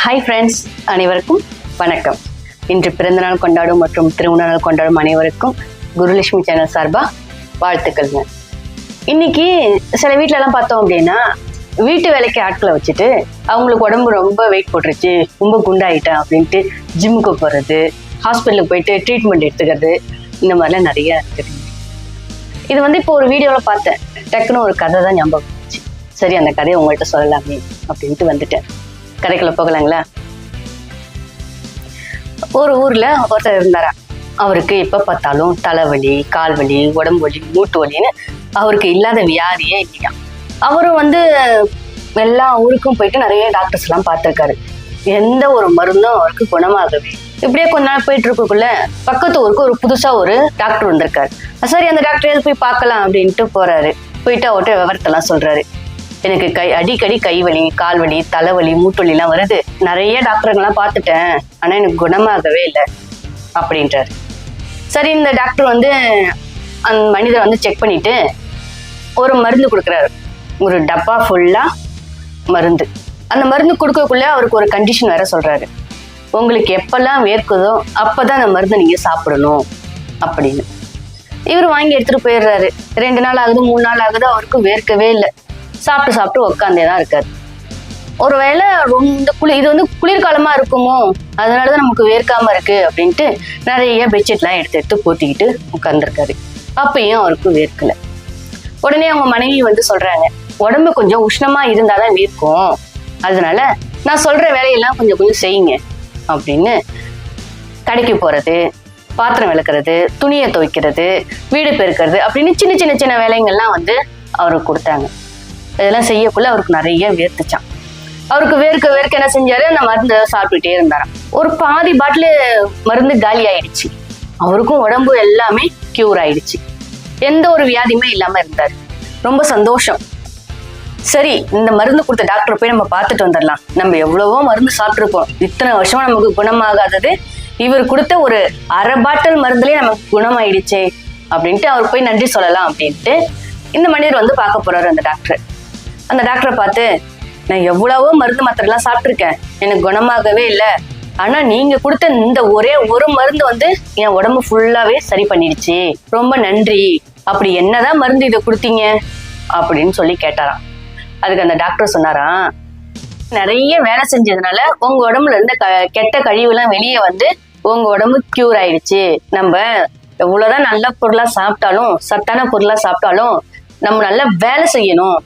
Hi friends, அனைவருக்கும் வணக்கம். இன்று பிறந்தநாள் கொண்டாடும் மற்றும் திருமண நாள் கொண்டாடும் அனைவருக்கும் குருலட்சுமி சேனல் சார்பாக வாழ்த்துக்கள்ங்க. இன்னைக்கு சில வீட்டிலலாம் பார்த்தோம் அப்படின்னா வீட்டு வேலைக்கு ஆட்களை வச்சுட்டு அவங்களுக்கு உடம்பு ரொம்ப வெயிட் போட்டுருச்சு, ரொம்ப குண்டாயிட்டேன் அப்படின்ட்டு ஜிம்முக்கு போகிறது, ஹாஸ்பிட்டலுக்கு போயிட்டு ட்ரீட்மெண்ட் எடுத்துக்கிறது, இந்த மாதிரிலாம் நிறைய இருக்குது. இது இப்போ ஒரு வீடியோவில் பார்த்தேன். டக்குன்னு ஒரு கதை தான் ஞாபகம் வந்துச்சு. சரி, அந்த கதையை உங்கள்கிட்ட சொல்லலாமே அப்படின்ட்டு வந்துட்டேன். கதைக்குள்ள போகலாங்களா? ஒரு ஊர்ல ஒருத்தர் இருந்தாரா. அவருக்கு எப்ப பார்த்தாலும் தலைவலி, கால் வலி, உடம்பு வலி, மூட்டு வலின்னு அவருக்கு இல்லாத வியாதியே இல்லையா. அவரும் எல்லா ஊருக்கும் போயிட்டு நிறைய டாக்டர்ஸ் எல்லாம் பார்த்திருக்காரு. எந்த ஒரு மருந்தும் அவருக்கு குணமாகவே. இப்படியே கொஞ்ச நாள் போயிட்டு இருக்கக்குள்ள பக்கத்து ஊருக்கு ஒரு புதுசா ஒரு டாக்டர் வந்திருக்காரு. சரி, அந்த டாக்டர் போய் பார்க்கலாம் அப்படின்ட்டு போறாரு. போயிட்டு அவர்கிட்ட விவரத்தெல்லாம் சொல்றாரு. எனக்கு அடிக்கடி கைவலி, கால்வலி, தலைவலி, மூட்டுவலிலாம் வருது. நிறைய டாக்டருங்கெல்லாம் பார்த்துட்டேன், ஆனா எனக்கு குணமாகவே இல்லை அப்படின்றாரு. சரி, இந்த டாக்டர் அந்த மனிதரை செக் பண்ணிட்டு ஒரு மருந்து கொடுக்குறாரு. ஒரு டப்பா ஃபுல்லா மருந்து. அந்த மருந்து கொடுக்கக்குள்ள அவருக்கு ஒரு கண்டிஷன் வேற சொல்றாரு. உங்களுக்கு எப்பெல்லாம் வேர்க்குதோ அப்பதான் அந்த மருந்தை நீங்க சாப்பிடணும் அப்படின்னு. இவர் வாங்கி எடுத்துட்டு போயிடுறாரு. 2 நாள் ஆகுது, 3 நாள் ஆகுது, அவருக்கு வேர்க்கவே இல்லை. சாப்பிட்டு உட்காந்தே தான் இருக்காரு. ஒருவேளை இது குளிர்காலமா இருக்குமோ, அதனாலதான் நமக்கு வேர்க்காம இருக்கு அப்படின்ட்டு நிறைய பெட்ஷீட்லாம் எடுத்து போத்திக்கிட்டு உட்கார்ந்துருக்காரு. அப்பயும் அவருக்கு வேர்க்கல. உடனே அவங்க மனைவி சொல்றாங்க, உடம்பு கொஞ்சம் உஷ்ணமா இருந்தாதான் வேர்க்கும், அதனால நான் சொல்ற வேலையெல்லாம் கொஞ்சம் செய்யுங்க அப்படின்னு கடைக்கு போறது, பாத்திரம் விளக்குறது, துணியை துவைக்கிறது, வீடு பெருக்கிறது அப்படின்னு சின்ன வேலைங்கள்லாம் அவருக்கு கொடுத்தாங்க. இதெல்லாம் செய்யக்குள்ள அவருக்கு நிறைய வேர்த்துச்சான். அவருக்கு வேர்க்க என்ன செஞ்சாரு, அந்த மருந்து சாப்பிட்டுட்டே இருந்தாராம். ஒரு பாதி பாட்டில் மருந்து காலி ஆயிடுச்சு. அவருக்கும் உடம்பு எல்லாமே கியூர் ஆயிடுச்சு. எந்த ஒரு வியாதியுமே இல்லாம இருந்தாரு. ரொம்ப சந்தோஷம். சரி, இந்த மருந்து கொடுத்த டாக்டர் போய் நம்ம பார்த்துட்டு வந்துடலாம். நம்ம எவ்வளவோ மருந்து சாப்பிட்டுருப்போம், இத்தனை வருஷமா நமக்கு குணமாகாதது இவர் கொடுத்த ஒரு அரை பாட்டில் மருந்துலயே நமக்கு குணமாயிடுச்சே அப்படின்ட்டு அவர் போய் நன்றி சொல்லலாம் அப்படின்ட்டு இந்த மனிதர் பார்க்க போறாரு அந்த டாக்டர். அந்த டாக்டரை பார்த்து, நான் எவ்வளவோ மருந்து மாத்திரைலாம் சாப்பிட்டுருக்கேன், எனக்கு குணமாகவே இல்லை, ஆனா நீங்க கொடுத்த இந்த ஒரே ஒரு மருந்து என் உடம்பு ஃபுல்லாவே சரி பண்ணிடுச்சு, ரொம்ப நன்றி. அப்படி என்னதான் மருந்து இதை கொடுத்தீங்க அப்படின்னு சொல்லி கேட்டாராம். அதுக்கு அந்த டாக்டர் சொன்னாராம், நிறைய வேலை செஞ்சதுனால உங்க உடம்புல இருந்த கெட்ட கழிவுலாம் வெளியே உங்க உடம்பு கியூர் ஆயிடுச்சு. நம்ம எவ்வளவுதான் நல்ல பொருளா சாப்பிட்டாலும், சத்தான பொருளா சாப்பிட்டாலும் நம்ம நல்லா வேலை செய்யணும்.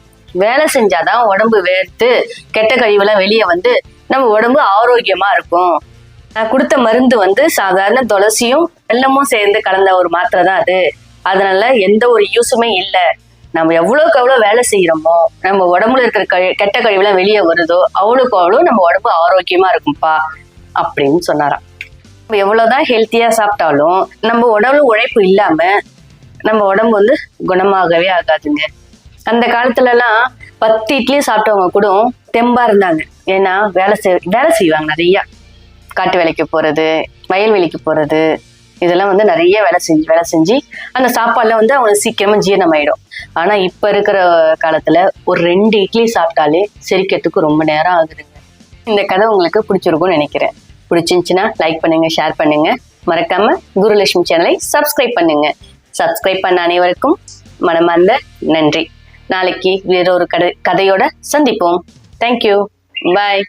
வேலை செஞ்சாதான் உடம்பு வேர்த்து கெட்ட கழிவுலாம் வெளியே நம்ம உடம்பு ஆரோக்கியமா இருக்கும். நான் கொடுத்த மருந்து சாதாரண துளசியும் வெல்லமும் சேர்ந்து கலந்த ஒரு மாத்திரை தான் அது. அதனால எந்த ஒரு யூஸுமே இல்லை. நம்ம எவ்வளவுக்கு எவ்வளவு வேலை செய்யறோமோ, நம்ம உடம்புல இருக்கிற கெட்ட கழிவுலாம் வெளியே வருதோ அவ்வளவுக்கு அவ்வளவு நம்ம உடம்பு ஆரோக்கியமா இருக்கும்பா அப்படின்னு சொன்னாராம். நம்ம எவ்வளவுதான் ஹெல்த்தியா சாப்பிட்டாலும் நம்ம உடம்புல உழைப்பு இல்லாம நம்ம உடம்பு குணமாகவே ஆகாதுங்க. அந்த காலத்துல எல்லாம் 10 இட்லி சாப்பிட்டவங்க கூட தெம்பா இருந்தாங்க. ஏன்னா வேலை செய்வாங்க. நிறைய காட்டு வேலைக்கு போறது, வயல்வெளிக்கு போறது, இதெல்லாம் நிறைய வேலை செஞ்சு அந்த சாப்பாடுல அவங்களுக்கு சீக்கிரமா ஜீரணமாயிடும். ஆனா இப்ப இருக்கிற காலத்துல ஒரு 2 இட்லி சாப்பிட்டாலே செரிக்கிறதுக்கு ரொம்ப நேரம் ஆகுதுங்க. இந்த கதை உங்களுக்கு பிடிச்சிருக்கும்னு நினைக்கிறேன். பிடிச்சிருந்துச்சுன்னா லைக் பண்ணுங்க, ஷேர் பண்ணுங்க. மறக்காம குருலட்சுமி சேனலை சப்ஸ்கிரைப் பண்ணுங்க. சப்ஸ்கிரைப் பண்ண அனைவருக்கும் மனமார்ந்த நன்றி. நாளைக்கு வேறொரு கதையோட சந்திப்போம். தேங்க்யூ. பாய்.